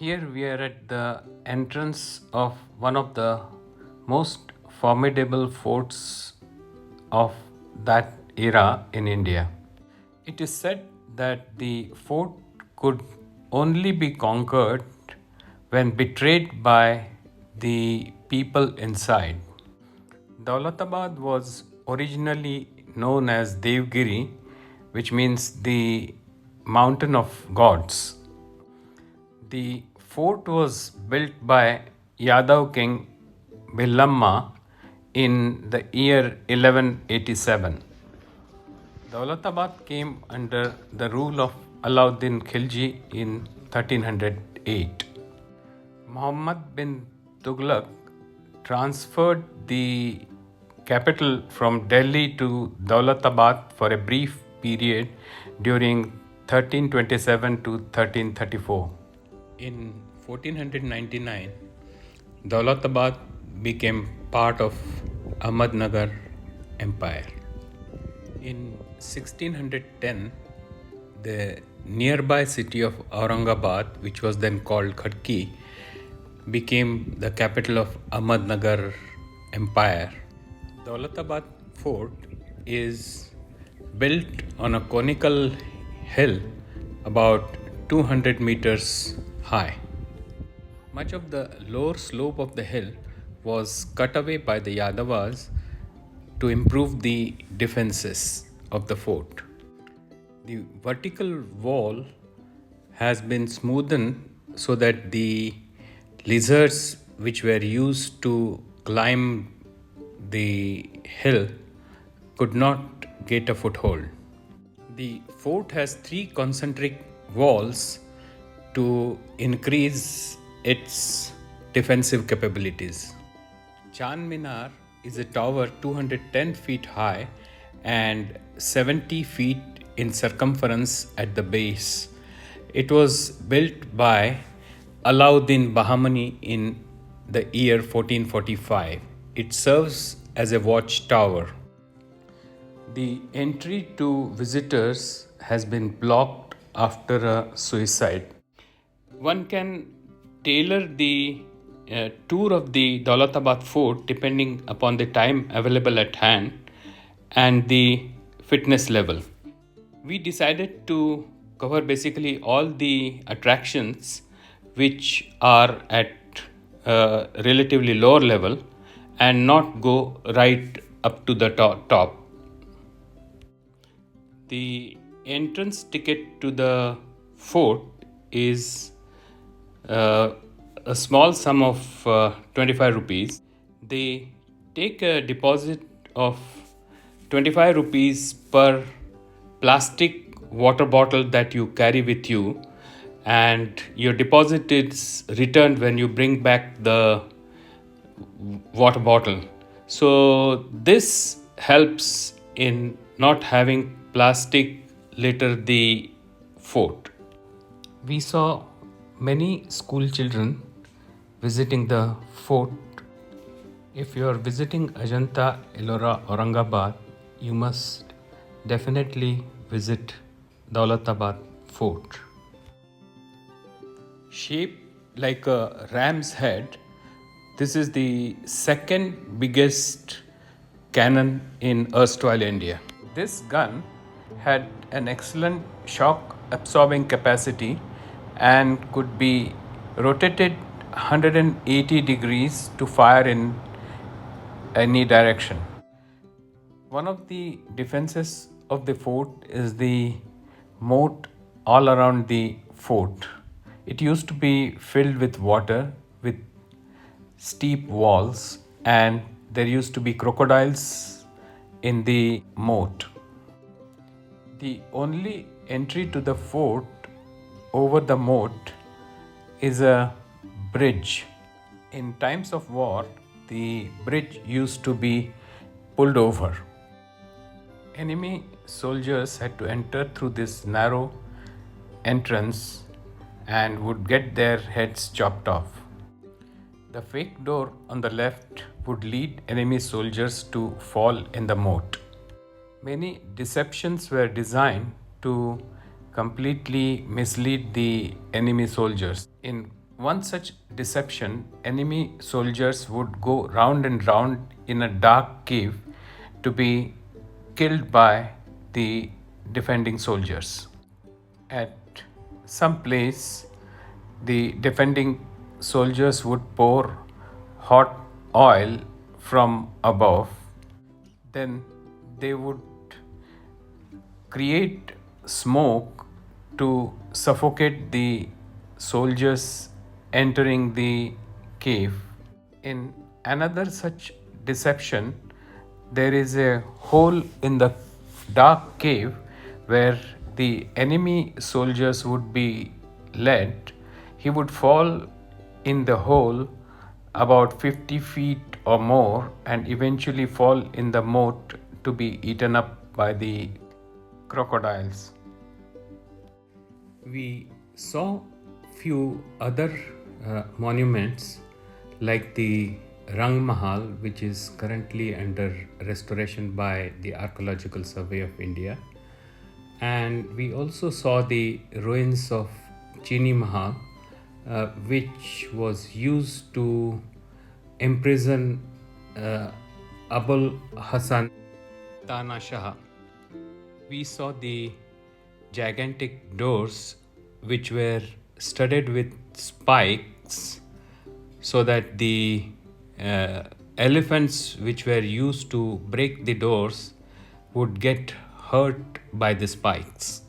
Here we are at the entrance of one of the most formidable forts of that era in India. It is said that the fort could only be conquered when betrayed by the people inside. Daulatabad was originally known as Devgiri, which means the mountain of gods. The fort was built by Yadav King Bhillamma in the year 1187. Daulatabad came under the rule of Alauddin Khilji in 1308. Muhammad bin Tughlaq transferred the capital from Delhi to Daulatabad for a brief period during 1327 to 1334. In 1499, Daulatabad became part of Ahmednagar Empire. In 1610, the nearby city of Aurangabad, which was then called Khadki, became the capital of Ahmednagar Empire. Daulatabad Fort is built on a conical hill about 200 meters high. Much of the lower slope of the hill was cut away by the Yadavas to improve the defenses of the fort. The vertical wall has been smoothened so that the lizards which were used to climb the hill could not get a foothold. The fort has 3 concentric walls to increase its defensive capabilities. Chan Minar is a tower 210 feet high and 70 feet in circumference at the base. It was built by Alauddin Bahmani in the year 1445. It serves as a watchtower. The entry to visitors has been blocked after a suicide. One can tailor the tour of the Daulatabad Fort depending upon the time available at hand and the fitness level. We decided to cover basically all the attractions which are at a relatively lower level and not go right up to the top. The entrance ticket to the fort is a small sum of 25 rupees. They take a deposit of 25 rupees per plastic water bottle that you carry with you, and your deposit is returned when you bring back the water bottle. So this helps in not having plastic litter the fort. We saw many school children visiting the fort. If you are visiting Ajanta, Ellora, Aurangabad, you must definitely visit Daulatabad Fort. Shaped like a ram's head, this is the second biggest cannon in erstwhile India. This gun had an excellent shock absorbing capacity and could be rotated 180 degrees to fire in any direction. One of the defenses of the fort is the moat all around the fort. It used to be filled with water with steep walls, and there used to be crocodiles in the moat. The only entry to the fort over the moat is a bridge. In times of war, the bridge used to be pulled over. Enemy soldiers had to enter through this narrow entrance and would get their heads chopped off. The fake door on the left would lead enemy soldiers to fall in the moat. Many deceptions were designed to completely mislead the enemy soldiers. In one such deception, enemy soldiers would go round and round in a dark cave to be killed by the defending soldiers. At some place, the defending soldiers would pour hot oil from above. Then they would create smoke to suffocate the soldiers entering the cave. In another such deception, there is a hole in the dark cave where the enemy soldiers would be led. He would fall in the hole about 50 feet or more and eventually fall in the moat to be eaten up by the crocodiles. We saw few other monuments like the Rang Mahal, which is currently under restoration by the Archaeological Survey of India, and we also saw the ruins of Chini Mahal, which was used to imprison Abul Hassan Tana Shah. We saw the gigantic doors which were studded with spikes so that the elephants which were used to break the doors would get hurt by the spikes.